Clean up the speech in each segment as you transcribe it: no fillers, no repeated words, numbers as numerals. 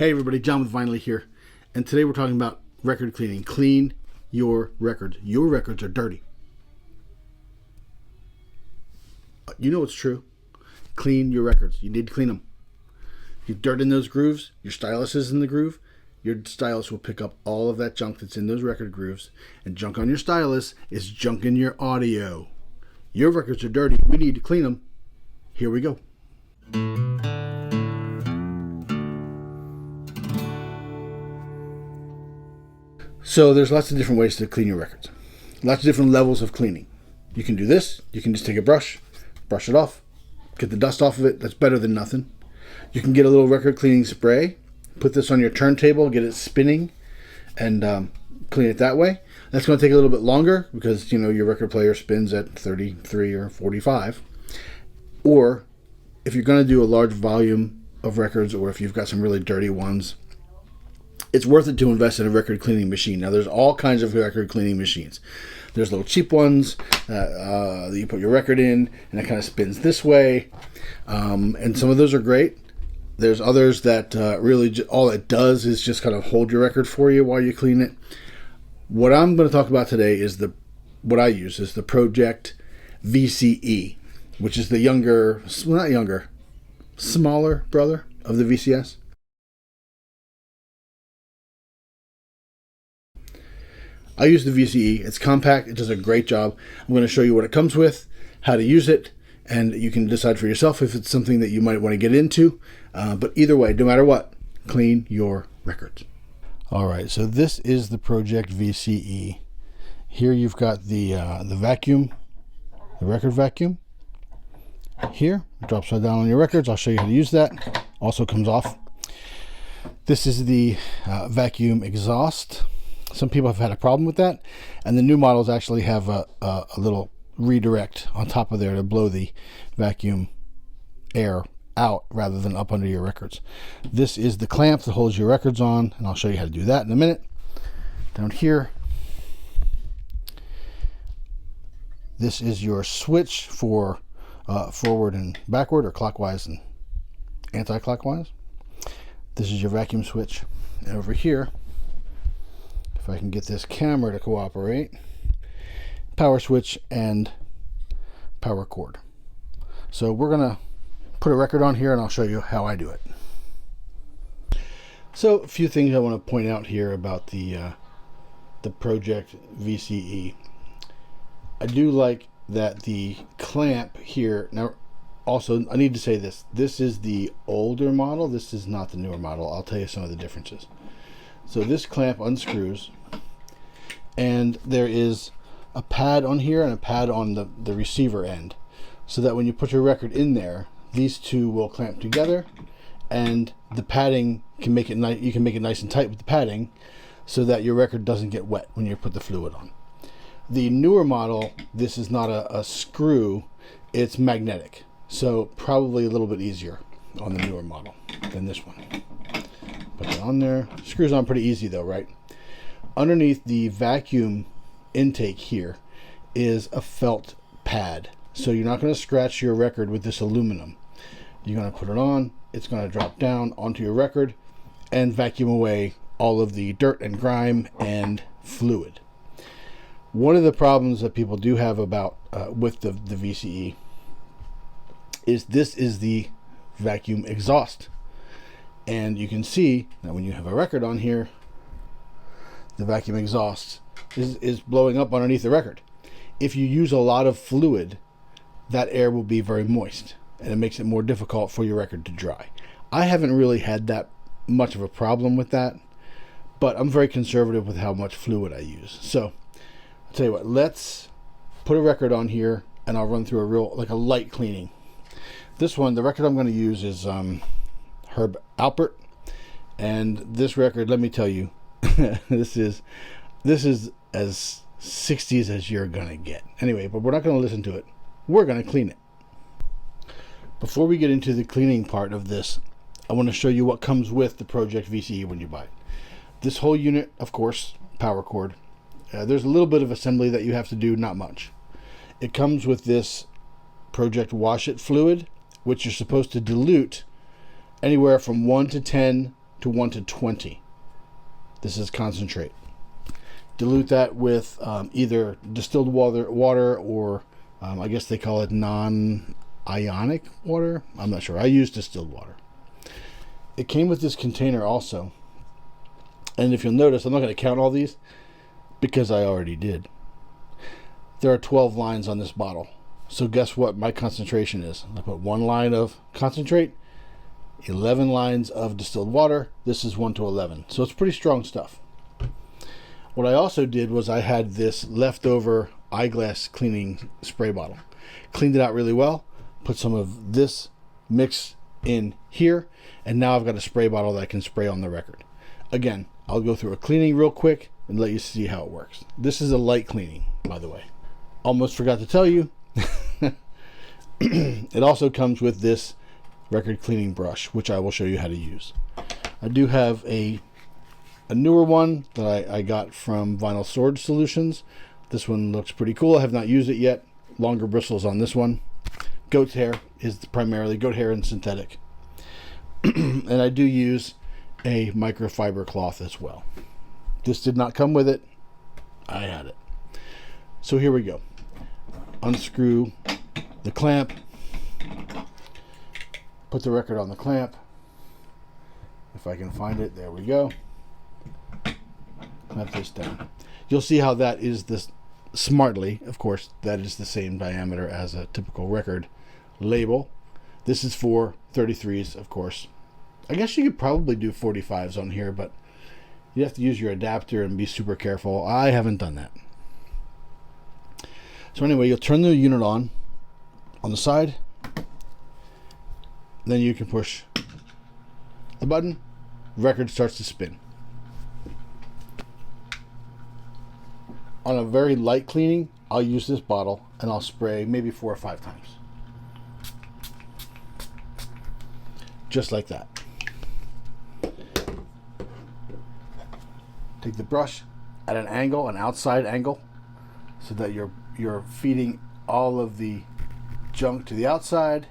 Hey everybody, John with Vynyly here, and today we're talking about record cleaning. Clean your records. Your records are dirty. You know it's true. Clean your records. You need to clean them. If you dirt in those grooves, your stylus is in the groove, your stylus will pick up all of that junk that's in those record grooves, and junk on your stylus is junk in your audio. Your records are dirty. We need to clean them. Here we go. So there's lots of different ways to clean your records. Lots of different levels of cleaning. You can do this. You can just take a brush it off, get the dust off of it. That's better than nothing. You can get a little record cleaning spray, put this on your turntable, get it spinning, and clean it that way. That's going to take a little bit longer because, your record player spins at 33 or 45. Or if you're going to do a large volume of records, or if you've got some really dirty ones, it's worth it to invest in a record cleaning machine. Now, there's all kinds of record cleaning machines. There's little cheap ones that you put your record in, and it kind of spins this way. And some of those are great. There's others that really all it does is just kind of hold your record for you while you clean it. What I'm going to talk about today is what I use is the Pro-Ject VC-E, which is the smaller brother of the VCS. I use the VC-E. It's compact. It does a great job. I'm going to show you what it comes with, how to use it, and you can decide for yourself if it's something that you might want to get into. But either way, no matter what, clean your records. All right, so this is the Pro-Ject VC-E. Here you've got the vacuum, the record vacuum. Here, it drops right down on your records. I'll show you how to use that. Also comes off. This is the vacuum exhaust. Some people have had a problem with that, and the new models actually have a little redirect on top of there to blow the vacuum air out rather than up under your records. This is the clamp that holds your records on, and I'll show you how to do that in a minute. Down here, this is your switch for forward and backward, or clockwise and anti-clockwise. This is your vacuum switch, and over here, if I can get this camera to cooperate, power switch and power cord. So we're going to put a record on here, and I'll show you how I do it. So a few things I want to point out here about the Pro-Ject VC-E. I do like that the clamp here, now also I need to say this is the older model, this is not the newer model. I'll tell you some of the differences. So this clamp unscrews, and there is a pad on here and a pad on the receiver end, so that when you put your record in there, these two will clamp together, and the padding can make it nice. You can make it nice and tight with the padding, so that your record doesn't get wet when you put the fluid on. The newer model, this is not a screw; it's magnetic, so probably a little bit easier on the newer model than this one. Put it on there. Screws on pretty easy though, right? Underneath the vacuum intake here is a felt pad. So you're not going to scratch your record with this aluminum. You're going to put it on. It's going to drop down onto your record and vacuum away all of the dirt and grime and fluid. One of the problems that people do have about with the VC-E is this is the vacuum exhaust. And you can see that when you have a record on here, the vacuum exhaust is blowing up underneath the record. If you use a lot of fluid, that air will be very moist, and it makes it more difficult for your record to dry. I haven't really had that much of a problem with that, but I'm very conservative with how much fluid I use. So I'll tell you what, let's put a record on here, and I'll run through a light cleaning. This one, the record I'm going to use is Herb Alpert, and this record, let me tell you, this is as 60s as you're gonna get. Anyway, but we're not going to listen to it. We're going to clean it. Before we get into the cleaning part of this, I want to show you what comes with the Pro-Ject VC-E when you buy it. This whole unit, of course, power cord. There's a little bit of assembly that you have to do, not much. It comes with this Pro-Ject Wash It fluid, which you're supposed to dilute anywhere from 1 to 10 to 1 to 20. This is concentrate. Dilute that with either distilled water or I guess they call it non-ionic water. I'm not sure. I use distilled water. It came with this container also. And if you'll notice, I'm not going to count all these because I already did. There are 12 lines on this bottle. So guess what my concentration is? I put 1 line of concentrate, 11 lines of distilled water. This is 1 to 11. So it's pretty strong stuff. What I also did was I had this leftover eyeglass cleaning spray bottle. Cleaned it out really well. Put some of this mix in here. And now I've got a spray bottle that I can spray on the record. Again, I'll go through a cleaning real quick and let you see how it works. This is a light cleaning, by the way. Almost forgot to tell you. It also comes with this record cleaning brush, which I will show you how to use. I do have a newer one that I got from Vinyl Storage Solutions. This one looks pretty cool. I have not used it yet. Longer bristles on this one. Goat's hair is primarily goat hair and synthetic. And I do use a microfiber cloth as well. This did not come with it. I had it. So here we go. Unscrew the clamp. Put the record on the clamp. If I can find it, there we go. Clamp this down. You'll see how that is this smartly. Of course, that is the same diameter as a typical record label. This is for 33s, of course. I guess you could probably do 45s on here, but you have to use your adapter and be super careful. I haven't done that. So anyway, you'll turn the unit on the side. Then you can push the button. Record starts to spin. On a very light cleaning, I'll use this bottle and I'll spray maybe 4 or 5 times. Just like that. Take the brush at an angle, an outside angle, so that you're feeding all of the junk to the outside.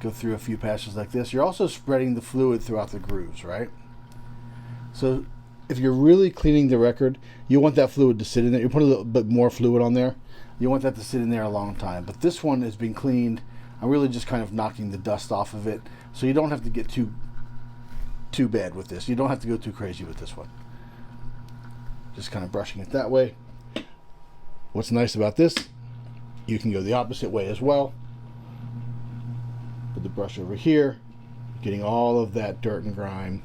Go through a few passes like this. You're also spreading the fluid throughout the grooves, right? So if you're really cleaning the record, you want that fluid to sit in there. You put a little bit more fluid on there. You want that to sit in there a long time. But this one has been cleaned. I'm really just kind of knocking the dust off of it. So you don't have to get too bad with this. You don't have to go too crazy with this one. Just kind of brushing it that way. What's nice about this, you can go the opposite way as well. Put the brush over here, getting all of that dirt and grime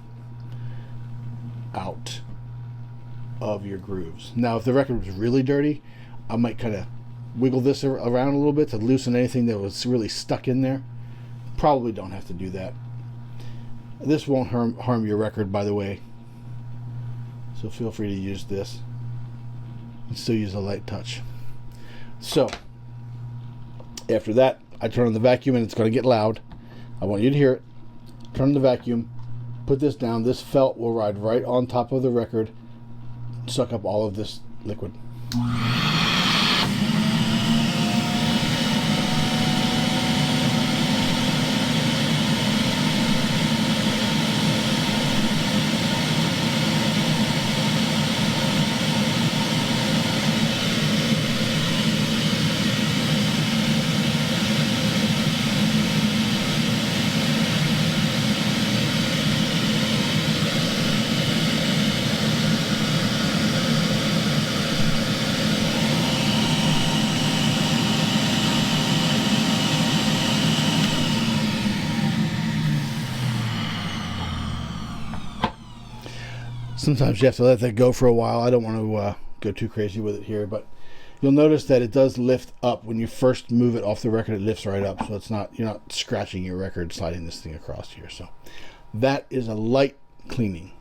out of your grooves. Now, if the record was really dirty, I might kind of wiggle this around a little bit to loosen anything that was really stuck in there. Probably don't have to do that. This won't harm your record, by the way. So feel free to use this. And still use a light touch. So, after that, I turn on the vacuum and it's going to get loud. I want you to hear it. Turn on the vacuum. Put this down. This felt will ride right on top of the record. Suck up all of this liquid. Sometimes you have to let that go for a while. I don't want to go too crazy with it here, but you'll notice that it does lift up. When you first move it off the record, it lifts right up, so it's not, you're not scratching your record sliding this thing across here. So that is a light cleaning.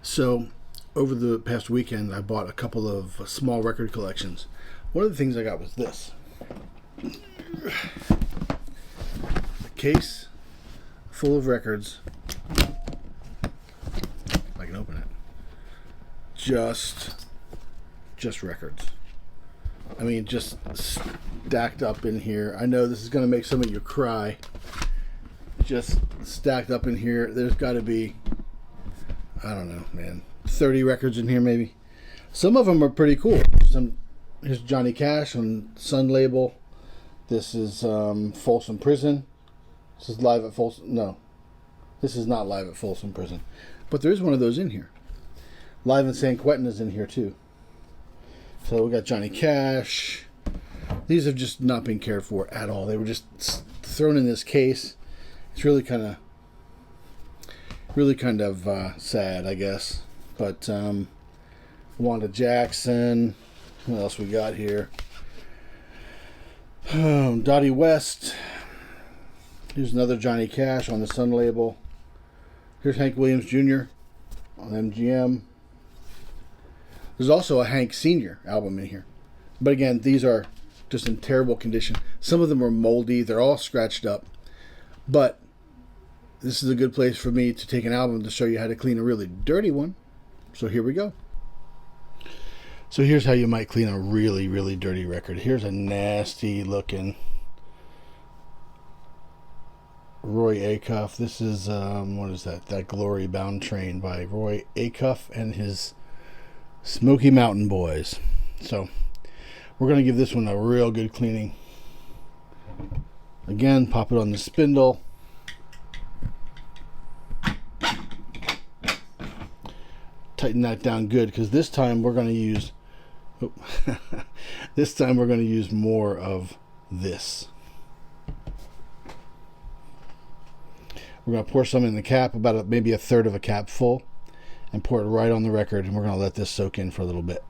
So over the past weekend, I bought a couple of small record collections. One of the things I got was this. A case full of records. I can open it. Just records. I mean, just stacked up in here. I know this is going to make some of you cry. just stacked up in here. There's got to be, I don't know, man, 30 records in here maybe. Some of them are pretty cool. Here's Johnny Cash on Sun label. This is Folsom Prison. This is live at Folsom. No, this is not live at Folsom Prison, but there is one of those in here. Live in San Quentin is in here too. So we got Johnny Cash. These have just not been cared for at all. They were just thrown in this case. It's really kind of sad, I guess. But Wanda Jackson. What else we got here? Dottie West. Here's another Johnny Cash on the Sun label. Here's Hank Williams Jr. on MGM. There's also a Hank Sr. album in here. But again, these are just in terrible condition. Some of them are moldy. They're all scratched up. But this is a good place for me to take an album to show you how to clean a really dirty one. So here we go. So here's how you might clean a really, really dirty record. Here's a nasty looking Roy Acuff. This is, what is that? That Glory Bound Train by Roy Acuff and his Smoky Mountain Boys. So we're going to give this one a real good cleaning. Again, pop it on the spindle. Tighten that down good, because this time we're going to use more of this. We're going to pour some in the cap, about maybe a third of a cap full, and pour it right on the record, and we're going to let this soak in for a little bit.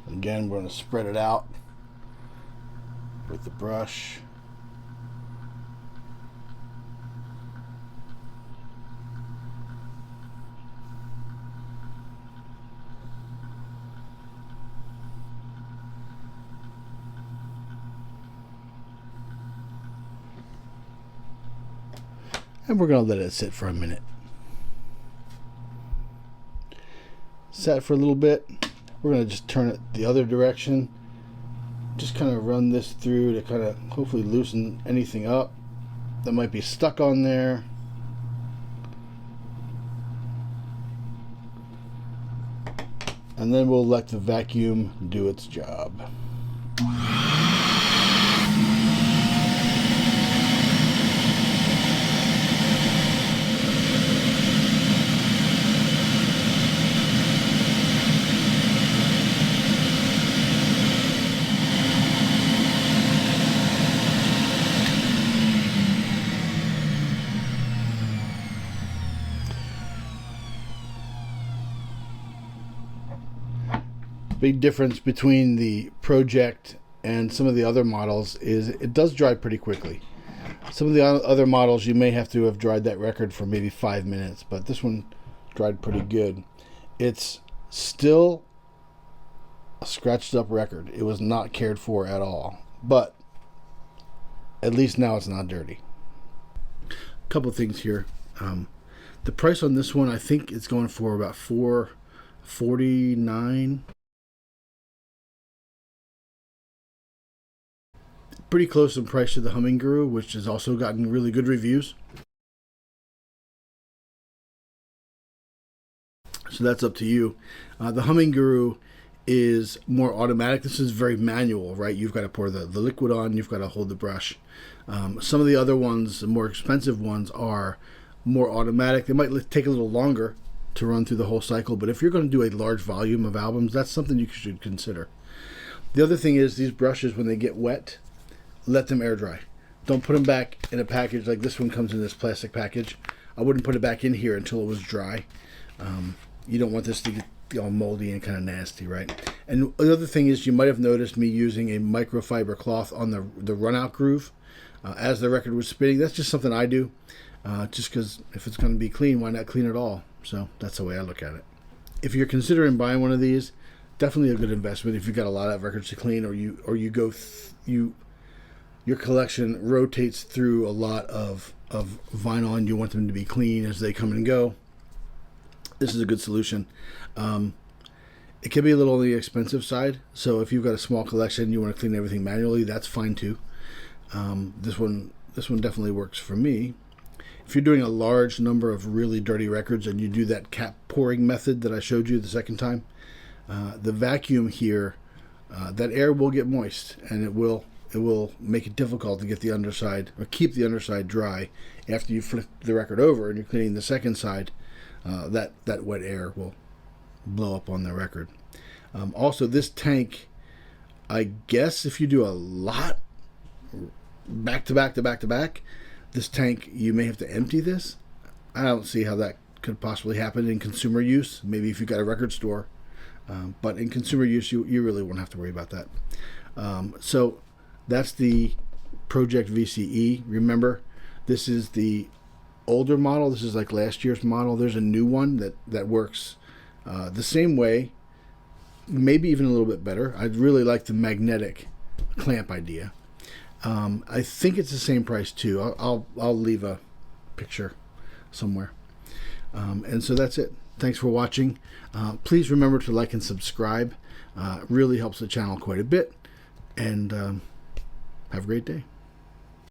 Again, we're going to spread it out with the brush. And we're going to let it sit for a minute. Sat for a little bit. We're going to just turn it the other direction. Just kind of run this through to kind of hopefully loosen anything up that might be stuck on there. And then we'll let the vacuum do its job. Big difference between the Pro-Ject and some of the other models is it does dry pretty quickly. Some of the other models you may have to have dried that record for maybe 5 minutes, but this one dried pretty good. It's still a scratched up record. It was not cared for at all, but at least now it's not dirty. A couple things here. The price on this one, I think it's going for about $4.49. Pretty close in price to the Humming Guru, which has also gotten really good reviews. So that's up to you. The Humming Guru is more automatic. This is very manual, right? You've got to pour the liquid on, you've got to hold the brush. Some of the other ones, the more expensive ones, are more automatic. They might take a little longer to run through the whole cycle, but if you're going to do a large volume of albums, that's something you should consider. The other thing is these brushes, when they get wet, let them air dry. Don't put them back in a package like this one comes in this plastic package. I wouldn't put it back in here until it was dry. You don't want this to get all moldy and kind of nasty, right? And the other thing is, you might have noticed me using a microfiber cloth on the runout groove as the record was spinning. That's just something I do, just because if it's going to be clean, why not clean it all? So that's the way I look at it. If you're considering buying one of these, definitely a good investment if you've got a lot of records to clean, or your collection rotates through a lot of vinyl and you want them to be clean as they come and go. This is a good solution. It can be a little on the expensive side, so if you've got a small collection and you want to clean everything manually, that's fine too. This one definitely works for me. If you're doing a large number of really dirty records and you do that cap pouring method that I showed you the second time, the vacuum here, that air will get moist, and it will make it difficult to get the underside or keep the underside dry after you flip the record over and you're cleaning the second side. That wet air will blow up on the record. Also, this tank, I guess if you do a lot back to back, this tank, you may have to empty this. I don't see how that could possibly happen in consumer use. Maybe if you've got a record store. But in consumer use, you really won't have to worry about that. So that's the Pro-Ject VC-E. Remember, this is the older model. This is like last year's model. There's a new one that works the same way, maybe even a little bit better. I'd really like the magnetic clamp idea. I think it's the same price too. I'll leave a picture somewhere. And so that's it. Thanks for watching. Please remember to like and subscribe. It really helps the channel quite a bit. And have a great day.